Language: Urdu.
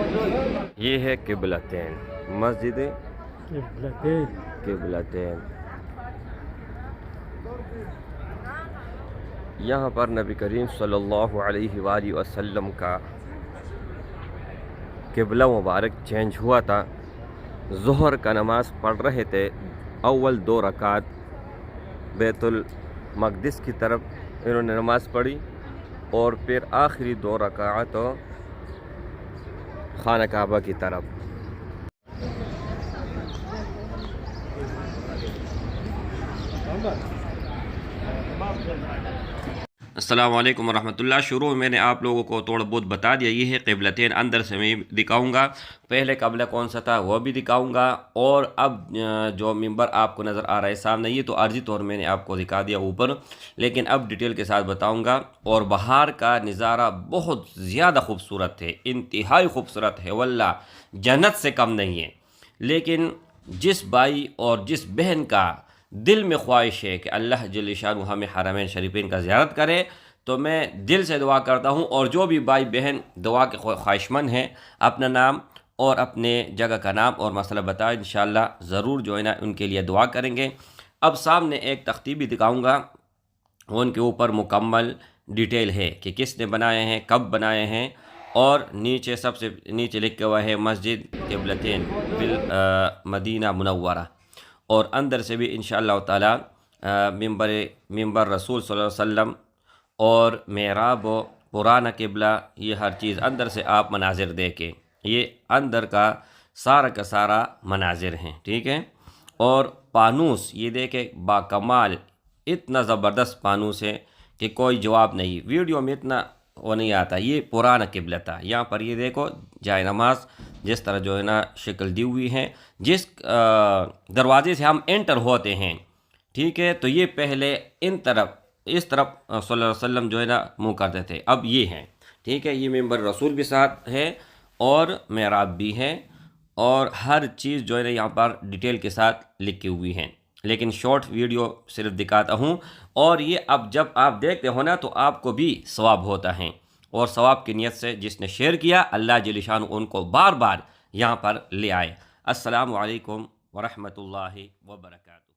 یہ ہے قبلتین، مسجد قبلتین۔ قبلتین۔ یہاں پر نبی کریم صلی اللہ علیہ وآلہ وسلم کا قبلہ مبارک چینج ہوا تھا۔ ظہر کا نماز پڑھ رہے تھے، اول 2 رکعت بیت المقدس کی طرف انہوں نے نماز پڑھی، اور پھر آخری 2 رکعت خانہ کعبہ کی طرف۔ السلام علیکم ورحمۃ اللہ۔ شروع میں نے آپ لوگوں کو تھوڑا بہت بتا دیا، یہ ہے قبلتین۔ اندر سے میں دکھاؤں گا، پہلے قبلہ کون سا تھا وہ بھی دکھاؤں گا، اور اب جو ممبر آپ کو نظر آ رہا ہے سامنے، یہ تو عارضی طور میں نے آپ کو دکھا دیا اوپر، لیکن اب ڈیٹیل کے ساتھ بتاؤں گا۔ اور باہر کا نظارہ بہت زیادہ خوبصورت ہے، انتہائی خوبصورت ہے، واللہ جنت سے کم نہیں ہے۔ لیکن جس بھائی اور جس بہن کا دل میں خواہش ہے کہ اللہ جل شانہ ہمیں حرمین شریفین کا زیارت کرے، تو میں دل سے دعا کرتا ہوں، اور جو بھی بھائی بہن دعا کے خواہش مند ہیں، اپنا نام اور اپنے جگہ کا نام اور مسئلہ بتائیں، انشاءاللہ ضرور جو ہے نا ان کے لیے دعا کریں گے۔ اب سامنے ایک تختی بھی دکھاؤں گا، ان کے اوپر مکمل ڈیٹیل ہے کہ کس نے بنائے ہیں، کب بنائے ہیں، اور نیچے سب سے نیچے لکھا ہوا ہے مسجد قبلتین بالمدینہ منورہ، اور اندر سے بھی انشاءاللہ تعالی ممبر رسول صلی اللہ علیہ وسلم اور محراب و پرانا قبلہ، یہ ہر چیز اندر سے آپ مناظر دیکھیں، یہ اندر کا سارا مناظر ہیں، ٹھیک ہے۔ اور پانوس یہ دیکھیں باکمال، اتنا زبردست پانوس ہے کہ کوئی جواب نہیں، ویڈیو میں اتنا وہ نہیں آتا۔ یہ پرانا قبلہ تھا، یہاں پر یہ دیکھو جائے نماز جس طرح جو ہے نا شکل دی ہوئی ہے، جس دروازے سے ہم انٹر ہوتے ہیں، ٹھیک ہے، تو یہ پہلے اس طرف صلی اللہ علیہ وسلم جو ہے نا منہ کرتے تھے، اب یہ ہیں، ٹھیک ہے۔ یہ ممبر رسول بھی ساتھ ہے اور محراب بھی ہے، اور ہر چیز جو ہے نا یہاں پر ڈیٹیل کے ساتھ لکھی ہوئی ہیں، لیکن شارٹ ویڈیو صرف دکھاتا ہوں۔ اور یہ اب جب آپ دیکھتے ہو نا تو آپ کو بھی ثواب ہوتا ہے، اور ثواب کی نیت سے جس نے شیئر کیا، اللہ جل شانہ ان کو بار بار یہاں پر لے آئے۔ السلام علیکم ورحمۃ اللہ وبرکاتہ۔